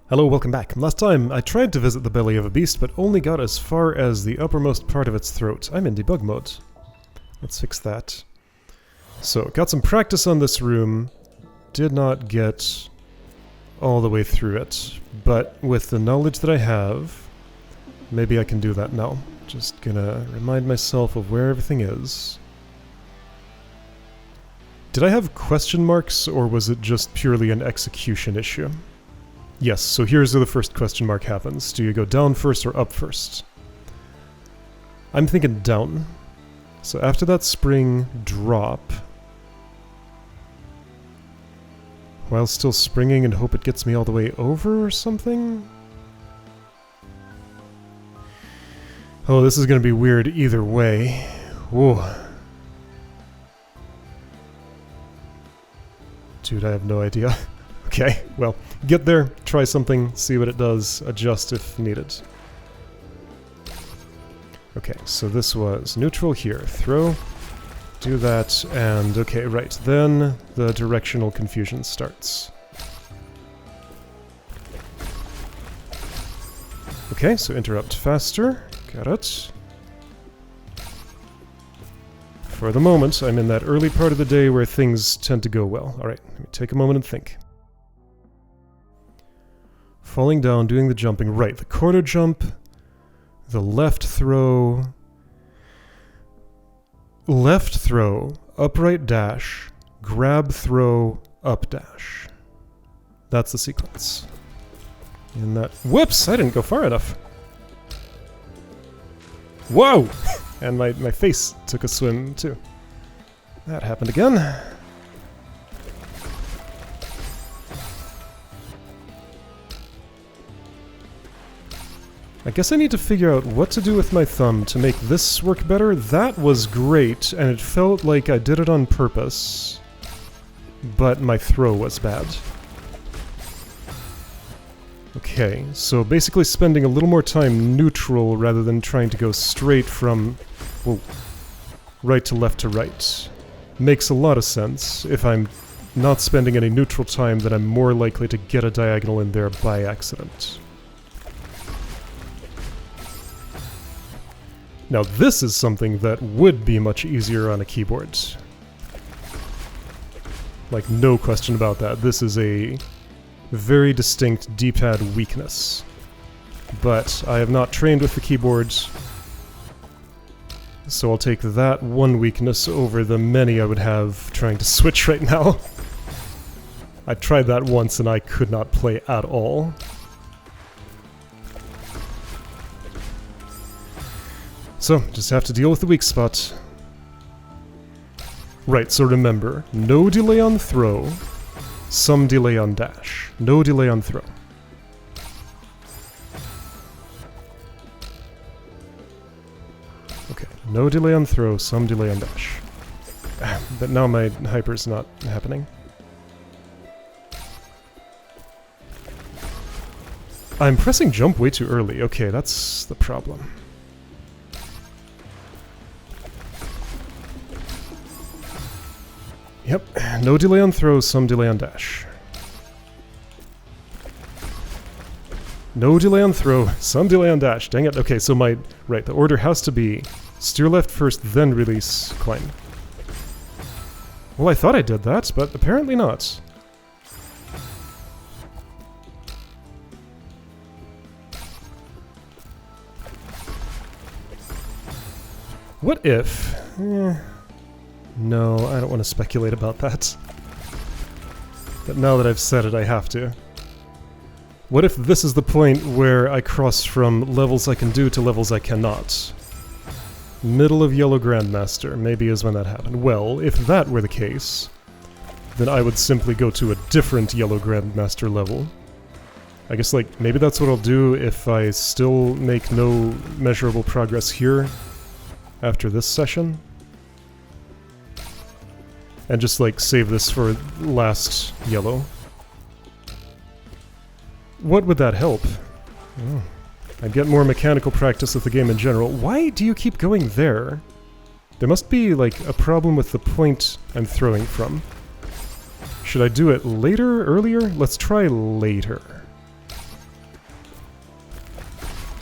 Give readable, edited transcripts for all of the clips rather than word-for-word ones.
Hello, welcome back. Last time, I tried to visit the belly of a beast, but only got as far as the uppermost part of its throat. I'm in debug mode. Let's fix that. So, got some practice on this room. Did not get all the way through it, but with the knowledge that I have, maybe I can do that now. Just gonna remind myself of where everything is. Did I have question marks, or was it just purely an execution issue? Yes, so here's where the first question mark happens. Do you go down first or up first? I'm thinking down. So after that spring, drop. While still springing and hope it gets me all the way over or something? Oh, this is going to be weird either way. Whoa. Dude, I have no idea. Okay, well, get there, try something, see what it does, adjust if needed. Okay, so this was neutral here, throw, do that, and okay, right, then the directional confusion starts. Okay, so interrupt faster, got it. For the moment, I'm in that early part of the day where things tend to go well. Alright, let me take a moment and think. Falling down, doing the jumping. Right, the corner jump, the left throw, upright dash, grab throw, up dash. That's the sequence. And that... Whoops! I didn't go far enough. Whoa! And my face took a swim too. That happened again. I guess I need to figure out what to do with my thumb to make this work better. That was great, and it felt like I did it on purpose, but my throw was bad. Okay, so basically spending a little more time neutral rather than trying to go straight from right to left to right. Makes a lot of sense. If I'm not spending any neutral time, then I'm more likely to get a diagonal in there by accident. Now this is something that would be much easier on a keyboard. Like, no question about that. This is a very distinct D-pad weakness. But I have not trained with the keyboard, so I'll take that one weakness over the many I would have trying to switch right now. I tried that once and I could not play at all. So, just have to deal with the weak spot. Right, so remember, no delay on throw, some delay on dash. No delay on throw. Okay, no delay on throw, some delay on dash. But now my hyper's not happening. I'm pressing jump way too early. Okay, that's the problem. Yep, no delay on throw, some delay on dash. No delay on throw, some delay on dash. Dang it. Okay, so right, the order has to be steer left first, then release climb. Well, I thought I did that, but apparently not. What if... No, I don't want to speculate about that. But now that I've said it, I have to. What if this is the point where I cross from levels I can do to levels I cannot? Middle of Yellow Grandmaster, maybe is when that happened. Well, if that were the case, then I would simply go to a different Yellow Grandmaster level. I guess, like, maybe that's what I'll do if I still make no measurable progress here after this session. And just, like, save this for last yellow. What would that help? Oh. I'd get more mechanical practice with the game in general. Why do you keep going there? There must be, like, a problem with the point I'm throwing from. Should I do it later, earlier? Let's try later.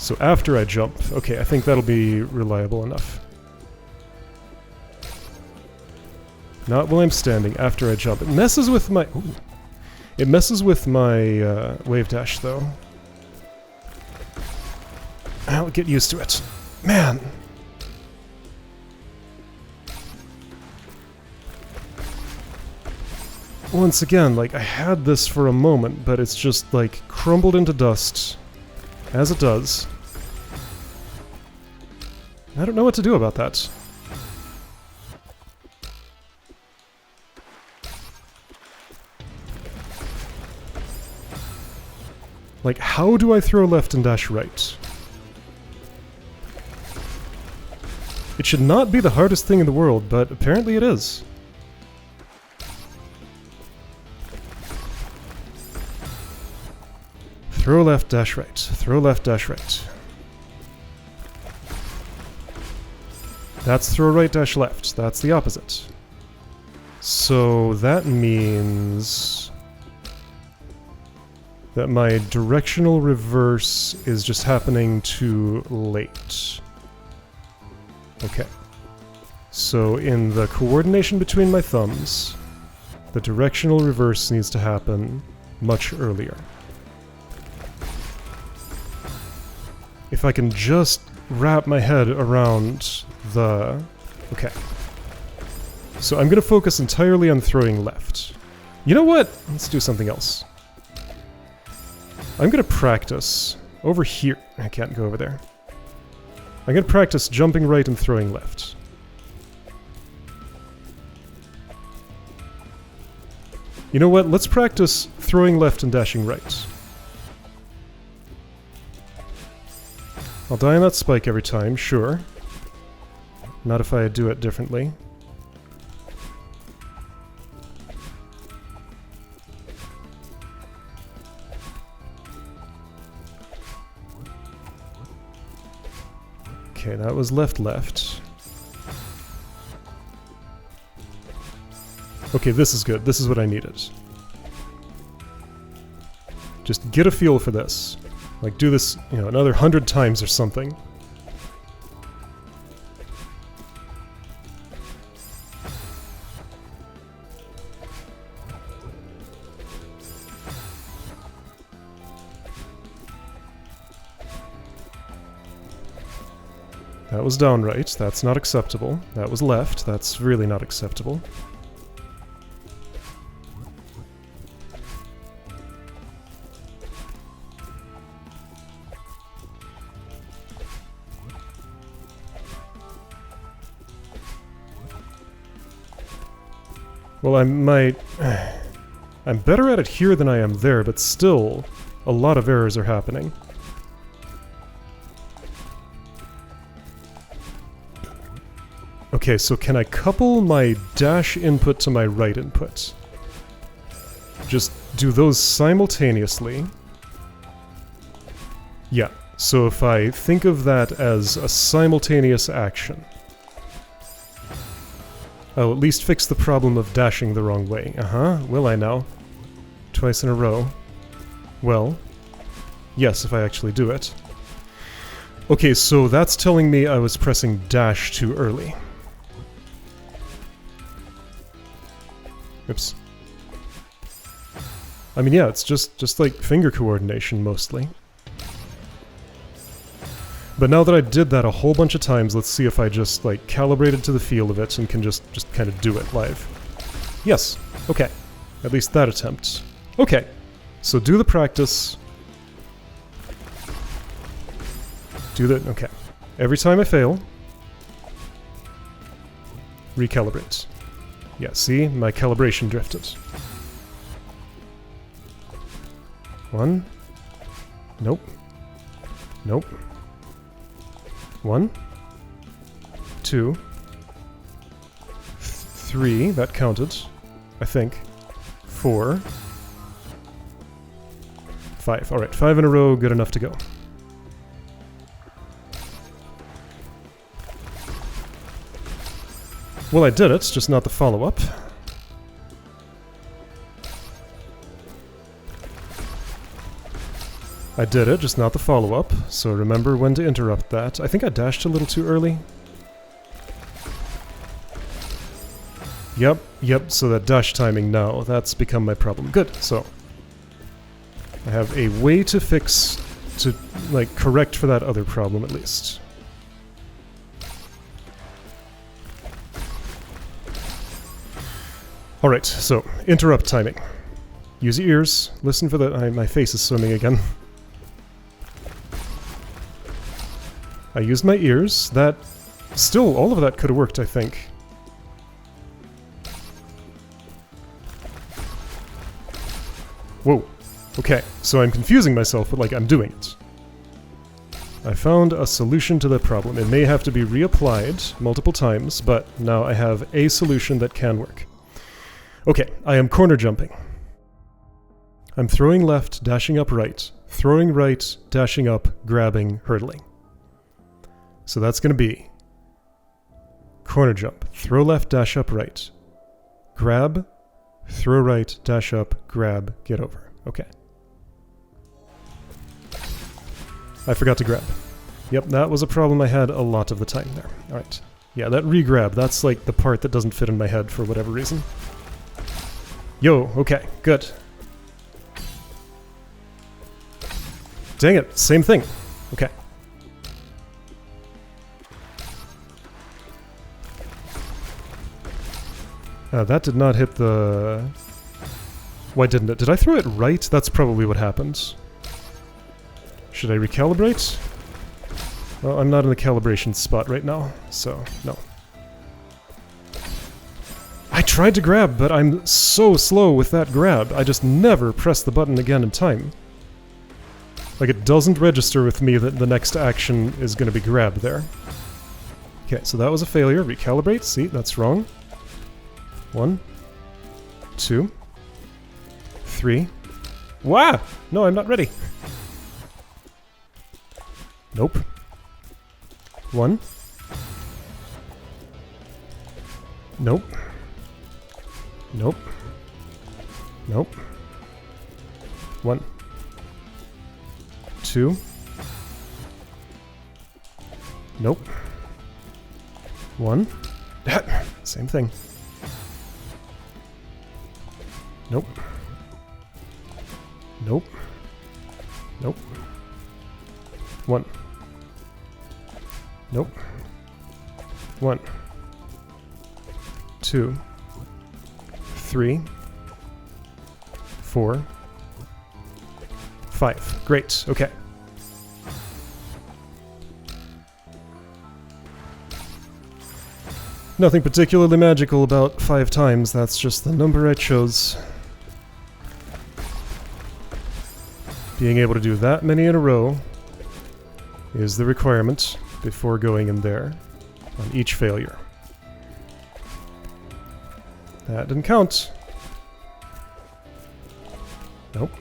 So after I jump. Okay, I think that'll be reliable enough. Not while I'm standing, after I jump. It messes with my... Ooh. It messes with my wave dash, though. I'll get used to it. Man! Once again, like, I had this for a moment, but it's just, like, crumbled into dust. As it does. I don't know what to do about that. Like, how do I throw left and dash right? It should not be the hardest thing in the world, but apparently it is. Throw left, dash right. Throw left, dash right. That's throw right, dash left. That's the opposite. So that means that my directional reverse is just happening too late. Okay. So in the coordination between my thumbs, the directional reverse needs to happen much earlier. If I can just wrap my head around the... Okay. So I'm going to focus entirely on throwing left. You know what? Let's do something else. I'm going to practice over here. I can't go over there. I'm going to practice jumping right and throwing left. You know what? Let's practice throwing left and dashing right. I'll die on that spike every time, sure. Not if I do it differently. Okay, that was left-left. Okay, this is good. This is what I needed. Just get a feel for this. Like, do this, you know, another 100 times or something. That was down right. That's not acceptable. That was left. That's really not acceptable. Well, I'm better at it here than I am there, but still, a lot of errors are happening. Okay, so can I couple my dash input to my right input? Just do those simultaneously. Yeah, so if I think of that as a simultaneous action, I'll at least fix the problem of dashing the wrong way. Will I now? Twice in a row. Well, yes, if I actually do it. Okay, so that's telling me I was pressing dash too early. Oops. I mean, yeah, it's just like finger coordination, mostly. But now that I did that a whole bunch of times, let's see if I just, like, calibrated to the feel of it and can just kind of do it live. Yes. Okay. At least that attempt. Okay. So do the practice. Do the... Okay. Every time I fail, recalibrate. Yeah, see? My calibration drifted. 1. Nope. Nope. 1. 2. 3. That counted. I think. 4. 5. Alright, 5 in a row, good enough to go. Well, I did it, just not the follow-up. I did it, just not the follow-up, so remember when to interrupt that. I think I dashed a little too early. Yep, so that dash timing now, that's become my problem. Good, so I have a way to fix, to, like, correct for that other problem at least. Alright, so, interrupt timing. Use your ears, listen for the... my face is swimming again. I used my ears, that... Still, all of that could have worked, I think. Whoa. Okay, so I'm confusing myself, but, like, I'm doing it. I found a solution to that problem. It may have to be reapplied multiple times, but now I have a solution that can work. Okay, I am corner jumping. I'm throwing left, dashing up right. Throwing right, dashing up, grabbing, hurdling. So that's going to be corner jump. Throw left, dash up right. Grab, throw right, dash up, grab, get over. Okay. I forgot to grab. Yep, that was a problem I had a lot of the time there. Alright. Yeah, that re-grab, that's like the part that doesn't fit in my head for whatever reason. Yo, okay, good. Dang it, same thing. Okay. That did not hit the... Why didn't it? Did I throw it right? That's probably what happened. Should I recalibrate? Well, I'm not in the calibration spot right now, so no. I tried to grab, but I'm so slow with that grab. I just never press the button again in time. Like, it doesn't register with me that the next action is going to be grab there. Okay, so that was a failure. Recalibrate. See, that's wrong. 1, 2, 3. Wow! No, I'm not ready. Nope. 1. Nope. Nope. Nope. 1. 2. Nope. 1. Same thing. Nope. Nope. Nope. 1. Nope. 1. 2. 3. 4. 5. Great. Okay. Nothing particularly magical about 5 times, that's just the number I chose. Being able to do that many in a row is the requirement before going in there on each failure. That didn't count. Nope.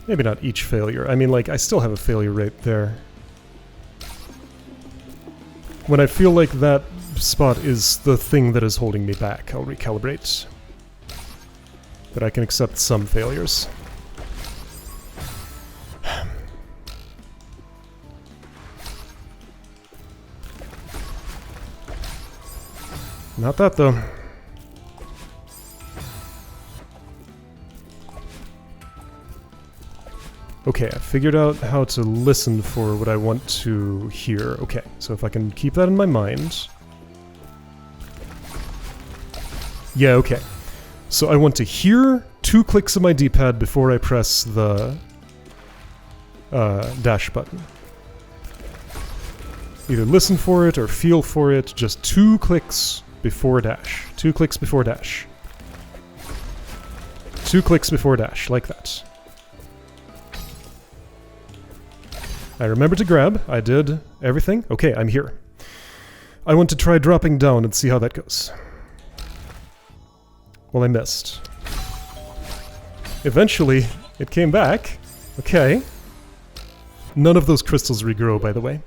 Maybe not each failure. I mean, like, I still have a failure right there. When I feel like that spot is the thing that is holding me back, I'll recalibrate. But I can accept some failures. Not that, though. Okay, I figured out how to listen for what I want to hear. Okay, so if I can keep that in my mind... Yeah, okay. So I want to hear 2 clicks of my D-pad before I press the dash button. Either listen for it or feel for it, just 2 clicks before dash. 2 clicks before dash. 2 clicks before dash, like that. I remembered to grab. I did everything. Okay, I'm here. I want to try dropping down and see how that goes. Well, I missed. Eventually, it came back. Okay. None of those crystals regrow, by the way.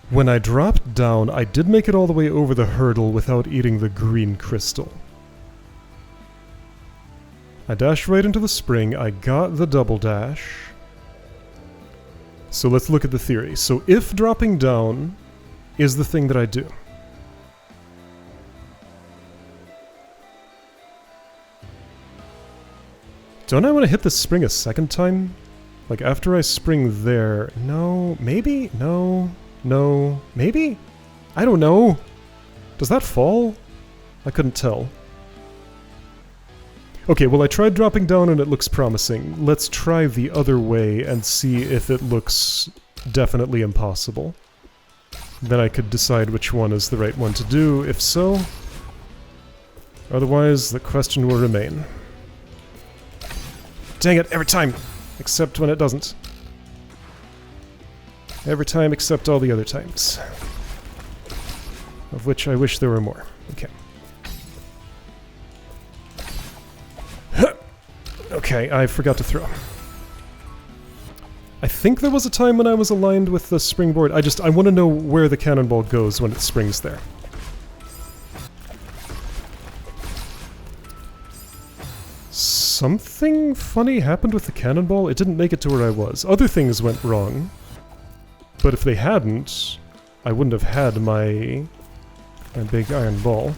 When I dropped down, I did make it all the way over the hurdle without eating the green crystal. I dashed right into the spring, I got the double dash. So let's look at the theory. So if dropping down is the thing that I do, don't I want to hit the spring a second time? Like after I spring there? No, maybe? No, maybe? I don't know. Does that fall? I couldn't tell. Okay, well I tried dropping down and it looks promising. Let's try the other way and see if it looks definitely impossible. Then I could decide which one is the right one to do, if so. Otherwise, the question will remain. Dang it, every time! Except when it doesn't. Every time except all the other times. Of which I wish there were more. Okay. Okay, I forgot to throw. I think there was a time when I was aligned with the springboard. I want to know where the cannonball goes when it springs there. Something funny happened with the cannonball. It didn't make it to where I was. Other things went wrong. But if they hadn't, I wouldn't have had my big iron ball.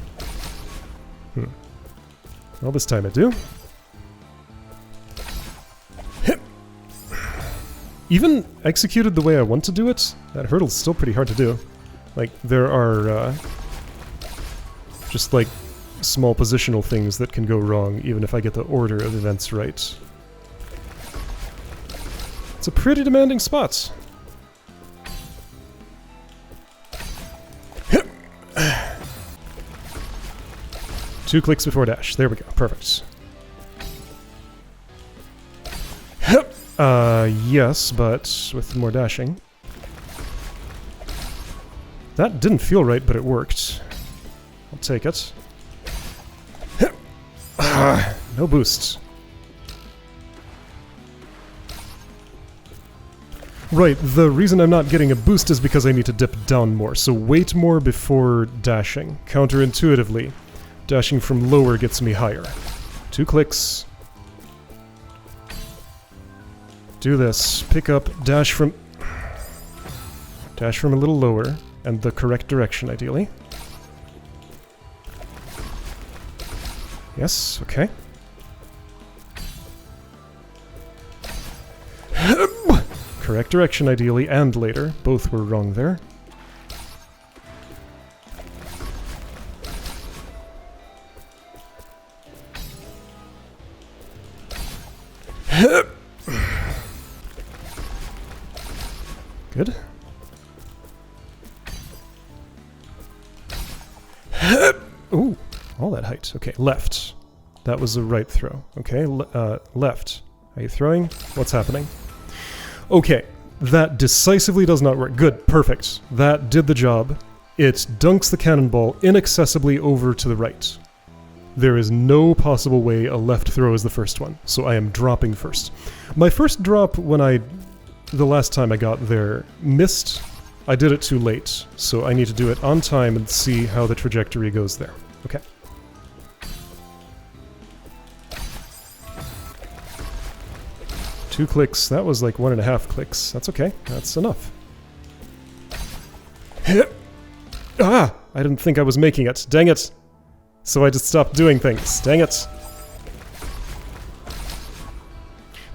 Well, this time I do. Even executed the way I want to do it, that hurdle's still pretty hard to do. Like, there are just like small positional things that can go wrong, even if I get the order of events right. It's a pretty demanding spot. 2 clicks before dash. There we go. Perfect. Yes, but with more dashing. That didn't feel right, but it worked. I'll take it. No boost. Right, the reason I'm not getting a boost is because I need to dip down more, so wait more before dashing. Counterintuitively, dashing from lower gets me higher. 2 clicks. Do this. Pick up, dash from a little lower, and the correct direction, ideally. Yes, okay. Correct direction, ideally, and later. Both were wrong there. Good. Ooh, all that height. Okay, left. That was a right throw. Okay, left. Are you throwing? What's happening? Okay, that decisively does not work. Good, perfect. That did the job. It dunks the cannonball inaccessibly over to the right. There is no possible way a left throw is the first one, so I am dropping first. My first drop the last time I got there, missed. I did it too late, so I need to do it on time and see how the trajectory goes there. Okay. Two clicks. That was like 1.5 clicks. That's okay. That's enough. Ah! I didn't think I was making it. Dang it! So I just stopped doing things. Dang it.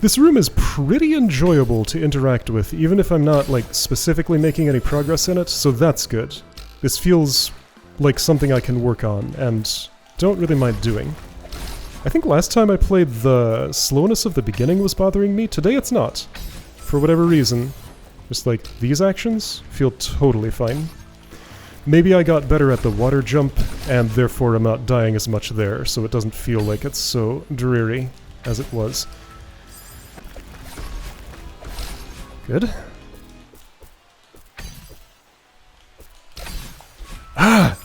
This room is pretty enjoyable to interact with, even if I'm not, like, specifically making any progress in it, so that's good. This feels like something I can work on, and don't really mind doing. I think last time I played the slowness of the beginning was bothering me. Today it's not. For whatever reason. Just like, these actions feel totally fine. Maybe I got better at the water jump, and therefore I'm not dying as much there, so it doesn't feel like it's so dreary as it was. Good. Ah!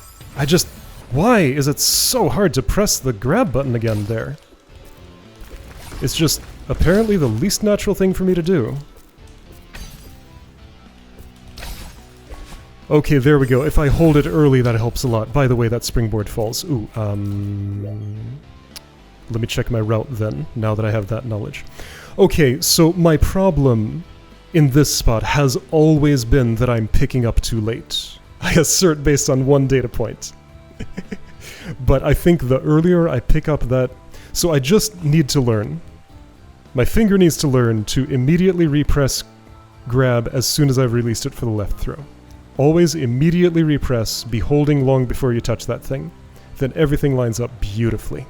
Why is it so hard to press the grab button again there? It's just apparently the least natural thing for me to do. Okay, there we go. If I hold it early, that helps a lot. By the way, that springboard falls. Ooh, Let me check my route then, now that I have that knowledge. Okay, so my problem in this spot has always been that I'm picking up too late. I assert based on one data point. But I think the earlier I pick up that... So I just need to learn. My finger needs to learn to immediately repress grab as soon as I've released it for the left throw. Always immediately repress, be holding long before you touch that thing. Then everything lines up beautifully.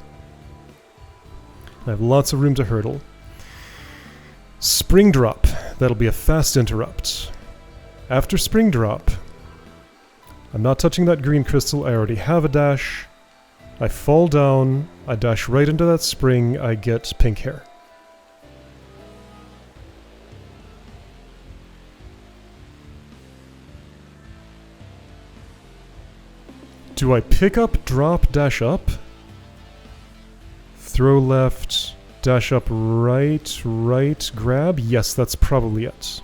I have lots of room to hurdle. Spring drop. That'll be a fast interrupt. After spring drop, I'm not touching that green crystal, I already have a dash. I fall down, I dash right into that spring, I get pink hair. Do I pick up, drop, dash up? Throw left, dash up right, right, grab? Yes, that's probably it.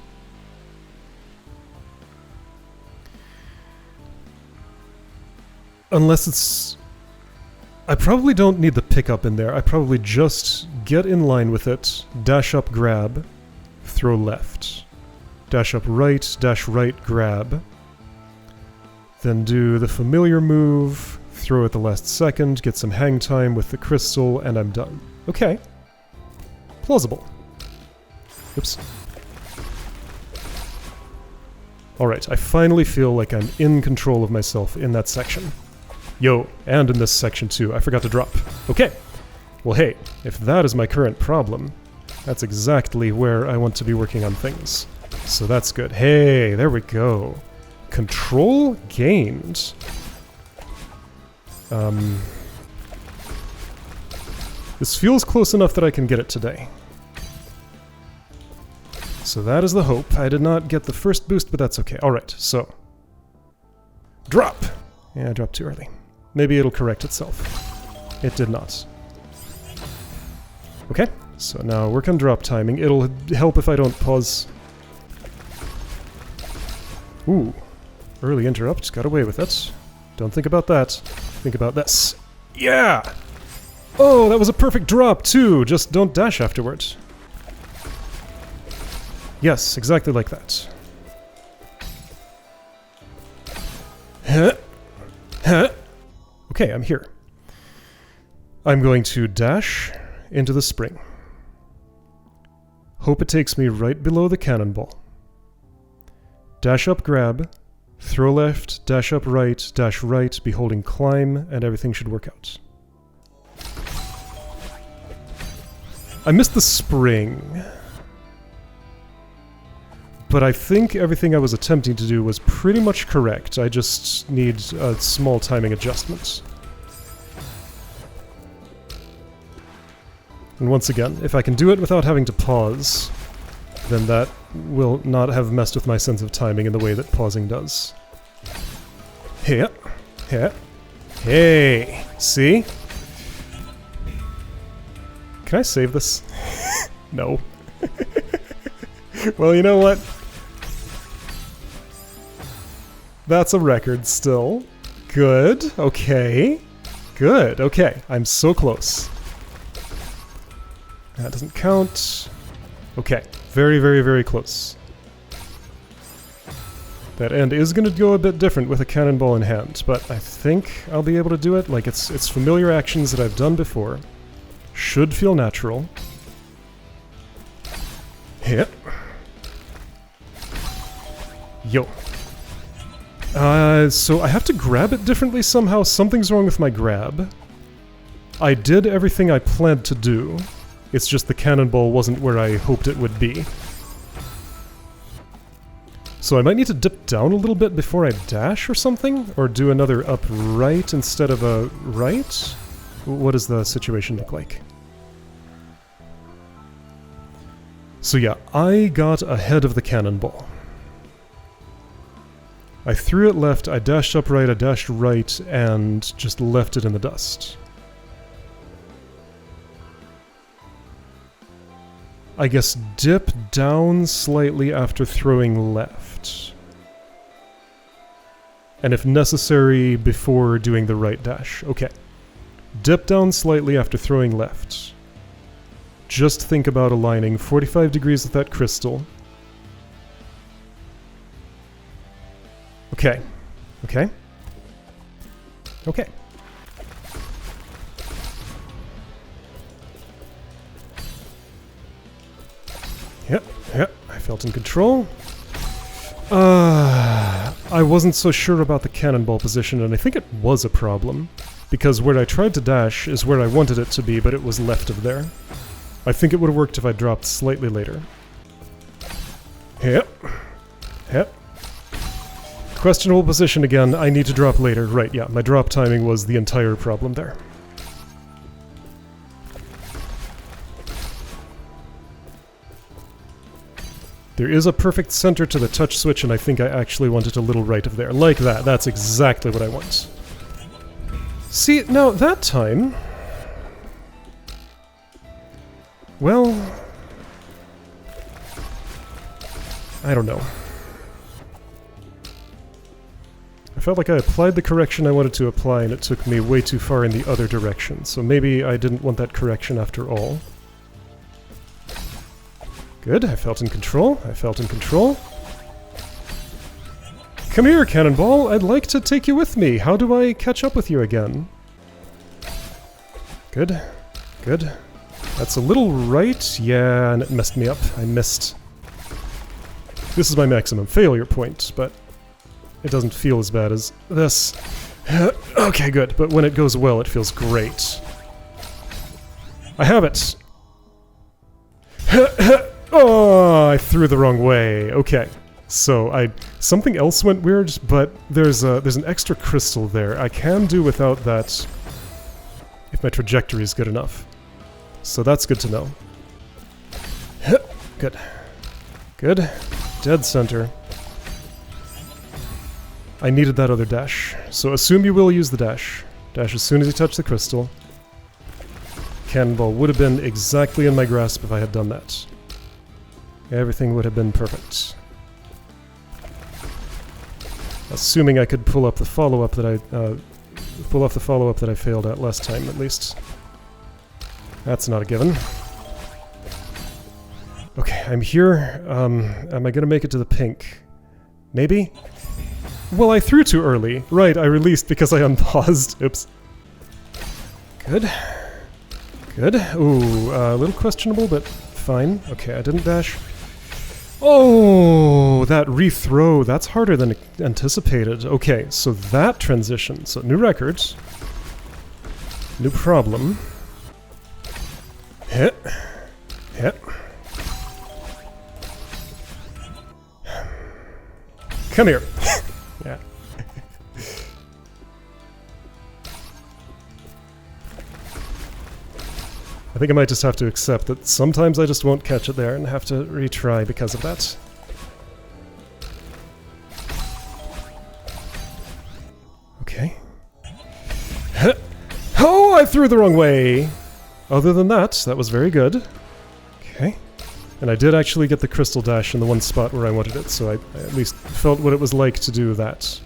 Unless it's... I probably don't need the pickup in there. I probably just get in line with it, dash up, grab, throw left. Dash up right, dash right, grab. Then do the familiar move, throw at the last second, get some hang time with the crystal, and I'm done. Okay. Plausible. Oops. Alright, I finally feel like I'm in control of myself in that section. Yo, and in this section too, I forgot to drop. Okay. Well hey, if that is my current problem, that's exactly where I want to be working on things. So that's good. Hey, there we go. Control gained. This feels close enough that I can get it today. So that is the hope. I did not get the first boost, but that's okay. Alright, so... Drop! Yeah, I dropped too early. Maybe it'll correct itself. It did not. Okay, so now work on drop timing. It'll help if I don't pause. Ooh. Early interrupt, got away with it. Don't think about that. Think about this. Yeah! Oh, that was a perfect drop, too! Just don't dash afterwards. Yes, exactly like that. Huh? Huh? Okay, I'm here. I'm going to dash into the spring. Hope it takes me right below the cannonball. Dash up, grab. Throw left, dash up right, dash right, be holding climb, and everything should work out. I missed the spring. But I think everything I was attempting to do was pretty much correct. I just need a small timing adjustment. And once again, if I can do it without having to pause, then that will not have messed with my sense of timing in the way that pausing does. Hey, hey, hey, see? Can I save this? No. Well, you know what? That's a record still. Good, okay. Good, okay. I'm so close. That doesn't count. Okay, very, very, very close. That end is going to go a bit different with a cannonball in hand, but I think I'll be able to do it. Like, it's familiar actions that I've done before. Should feel natural. Hit. Yo. So I have to grab it differently somehow. Something's wrong with my grab. I did everything I planned to do. It's just the cannonball wasn't where I hoped it would be. So I might need to dip down a little bit before I dash or something? Or do another up right instead of a right? What does the situation look like? So yeah, I got ahead of the cannonball. I threw it left, I dashed up right, I dashed right, and just left it in the dust. I guess dip down slightly after throwing left. And if necessary, before doing the right dash. Okay. Dip down slightly after throwing left. Just think about aligning 45 degrees with that crystal. Okay. Okay. Okay. Yep, yep, I felt in control. I wasn't so sure about the cannonball position, and I think it was a problem. Because where I tried to dash is where I wanted it to be, but it was left of there. I think it would have worked if I dropped slightly later. Yep. Yep. Questionable position again. I need to drop later. Right, yeah, my drop timing was the entire problem there. There is a perfect center to the touch switch, and I think I actually want it a little right of there. Like that. That's exactly what I want. See, now that time... Well... I don't know. I felt like I applied the correction I wanted to apply, and it took me way too far in the other direction, so maybe I didn't want that correction after all. Good, I felt in control. I felt in control. Come here, Cannonball! I'd like to take you with me. How do I catch up with you again? Good. Good. That's a little right. Yeah, and it messed me up. I missed. This is my maximum failure point, but it doesn't feel as bad as this. Okay, good. But when it goes well, it feels great. I have it! Oh, I threw the wrong way. Okay. So something else went weird, but there's an extra crystal there. I can do without that if my trajectory is good enough. So that's good to know. Good. Good. Dead center. I needed that other dash. So assume you will use the dash. Dash as soon as you touch the crystal. Cannonball would have been exactly in my grasp if I had done that. Everything would have been perfect. Assuming I could pull up the follow-up that I failed at last time, at least. That's not a given. Okay, I'm here. Am I gonna make it to the pink? Maybe? Well, I threw too early. Right, I released because I unpaused. Oops. Good. Good. Ooh, a little questionable, but fine. Okay, I didn't dash. Oh, that rethrow, that's harder than anticipated. Okay, so that transition. So new records. New problem. Hit. Hit. Come here. Yeah. I think I might just have to accept that sometimes I just won't catch it there and have to retry because of that. Okay. Oh, I threw the wrong way! Other than that, that was very good. Okay. And I did actually get the crystal dash in the one spot where I wanted it, so I at least felt what it was like to do that.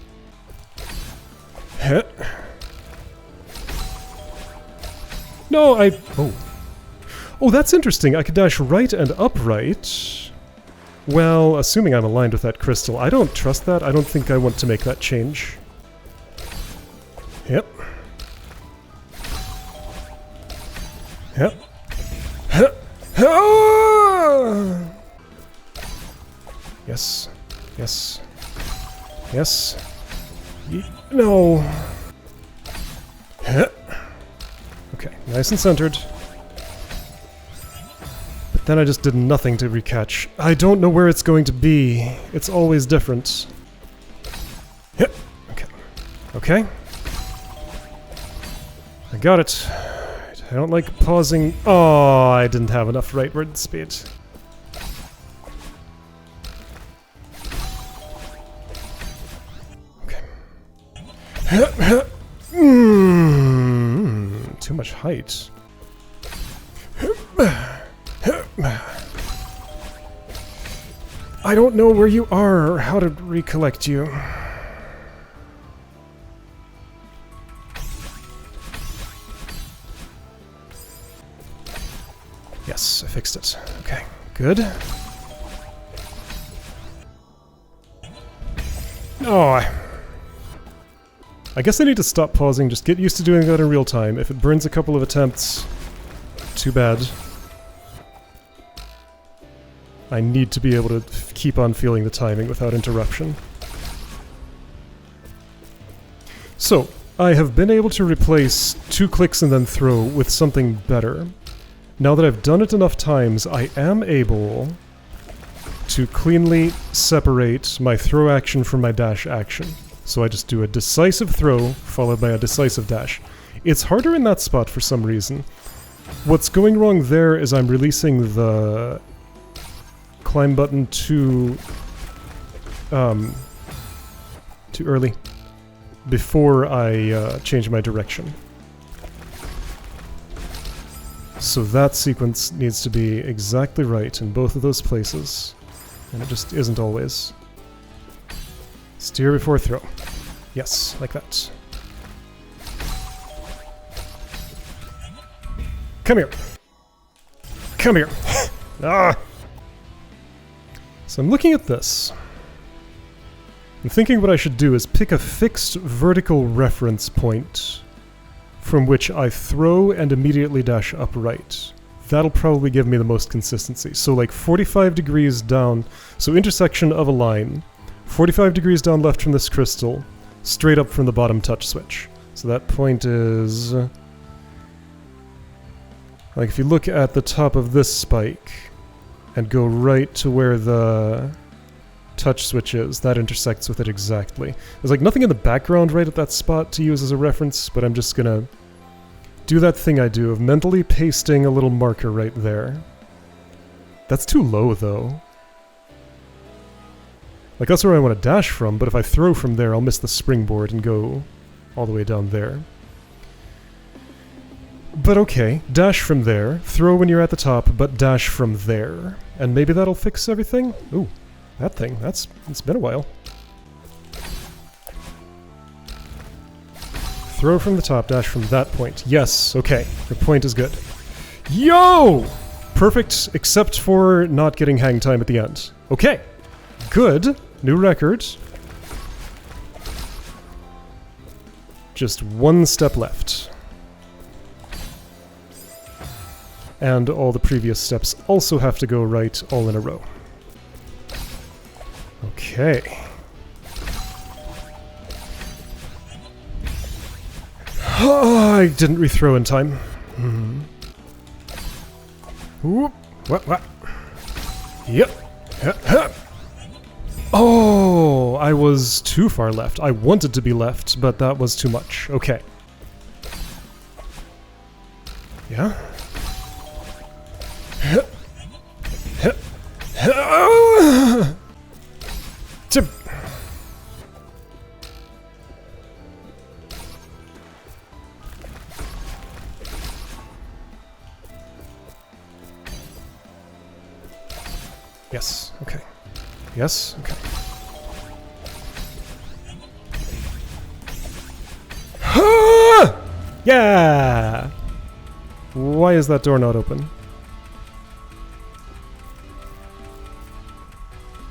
No, oh. Oh, that's interesting. I could dash right and upright. Well, assuming I'm aligned with that crystal, I don't trust that. I don't think I want to make that change. Yep. Yep. Yes. Yes. Yes. No. Okay, nice and centered. But then I just did nothing to recatch. I don't know where it's going to be. It's always different. Okay. Okay. I got it. I don't like pausing. Oh, I didn't have enough rightward speed. Okay. Too much height. I don't know where you are or how to recollect you. Yes, I fixed it. Okay, good. Oh, I guess I need to stop pausing, just get used to doing that in real time. If it burns a couple of attempts, too bad. I need to be able to keep on feeling the timing without interruption. So, I have been able to replace 2 clicks and then throw with something better. Now that I've done it enough times, I am able to cleanly separate my throw action from my dash action. So I just do a decisive throw, followed by a decisive dash. It's harder in that spot for some reason. What's going wrong there is I'm releasing the climb button too early, before I change my direction. So that sequence needs to be exactly right in both of those places, and it just isn't always. Steer before throw. Yes, like that. Come here. Come here. Ah! So I'm looking at this. I'm thinking what I should do is pick a fixed vertical reference point from which I throw and immediately dash upright. That'll probably give me the most consistency. So like 45 degrees down, so intersection of a line, 45 degrees down left from this crystal, straight up from the bottom touch switch. So that point is... like if you look at the top of this spike and go right to where the touch switch is, that intersects with it exactly. There's like nothing in the background right at that spot to use as a reference, but I'm just gonna do that thing I do of mentally pasting a little marker right there. That's too low though. Like that's where I want to dash from, but if I throw from there I'll miss the springboard and go all the way down there. But okay, dash from there, throw when you're at the top, but dash from there. And maybe that'll fix everything? Ooh. That thing, it's been a while. Throw from the top, dash from that point. Yes, okay, your point is good. Yo! Perfect, except for not getting hang time at the end. Okay, good, new record. Just one step left. And all the previous steps also have to go right all in a row. Okay. Oh, I didn't rethrow in time. Mm-hmm. Whoop. What? Yep. Oh, I was too far left. I wanted to be left, but that was too much. Okay. Yeah? Yes, okay. Yes, okay. Yeah! Why is that door not open?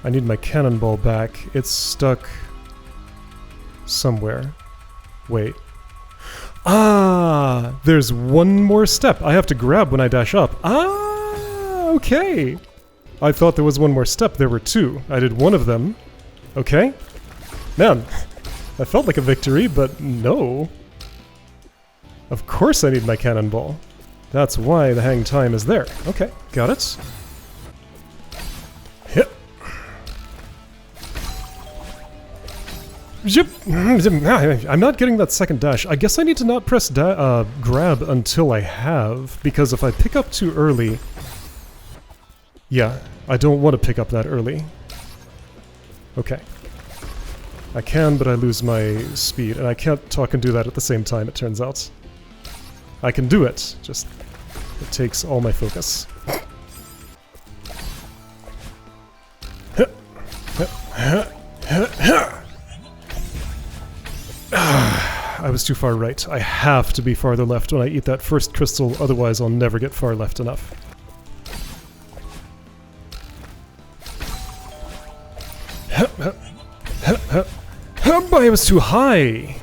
I need my cannonball back. It's stuck somewhere. Wait. Ah! There's one more step I have to grab when I dash up. Ah! Okay. I thought there was one more step. There were 2. I did one of them. Okay. Man, that felt like a victory, but no. Of course I need my cannonball. That's why the hang time is there. Okay, got it. Hit. I'm not getting that second dash. I guess I need to not press grab until I have, because if I pick up too early... Yeah, I don't want to pick up that early. Okay. I can, but I lose my speed, and I can't talk and do that at the same time, it turns out. I can do it, just it takes all my focus. I was too far right. I have to be farther left when I eat that first crystal, otherwise I'll never get far left enough. But it was too high!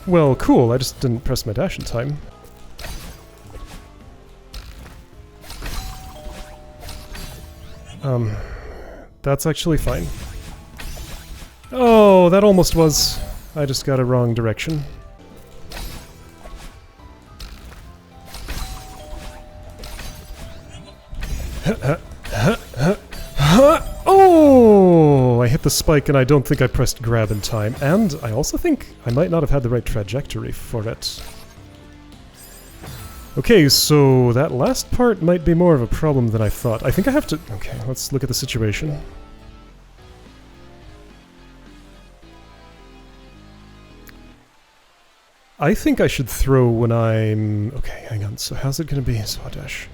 Well, cool, I just didn't press my dash in time. That's actually fine. Oh, that almost was. I just got a wrong direction. Oh! I hit the spike and I don't think I pressed grab in time. And I also think I might not have had the right trajectory for it. Okay, so that last part might be more of a problem than I thought. I think I have to... Okay, let's look at the situation. I think I should throw when I'm... Okay, hang on. So how's it going to be? So dash.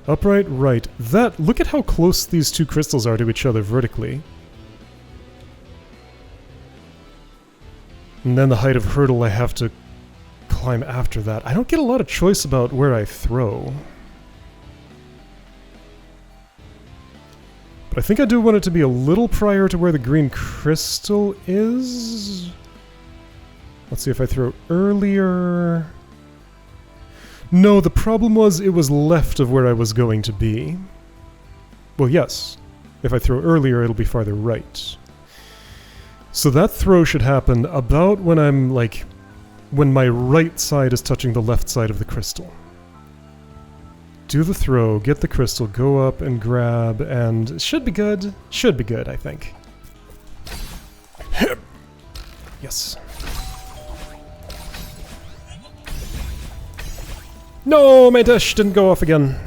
Upright, right. That... Look at how close these two crystals are to each other vertically. And then the height of hurdle I have to climb after that. I don't get a lot of choice about where I throw. But I think I do want it to be a little prior to where the green crystal is. Let's see if I throw earlier. No, the problem was it was left of where I was going to be. Well, yes. If I throw earlier, it'll be farther right. So that throw should happen about when I'm, like, when my right side is touching the left side of the crystal. Do the throw, get the crystal, go up and grab, and it should be good. Should be good, I think. Yes. No, my dash didn't go off again.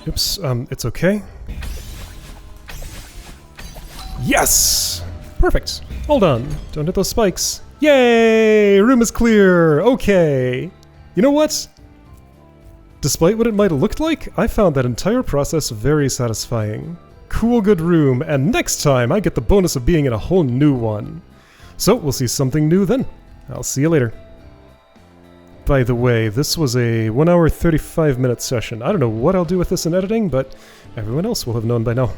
Oops, it's okay. Yes! Perfect. All done. Don't hit those spikes. Yay! Room is clear! Okay. You know what? Despite what it might have looked like, I found that entire process very satisfying. Cool, good room, and next time I get the bonus of being in a whole new one. So, we'll see something new then. I'll see you later. By the way, this was a 1 hour 35 minute session. I don't know what I'll do with this in editing, but everyone else will have known by now.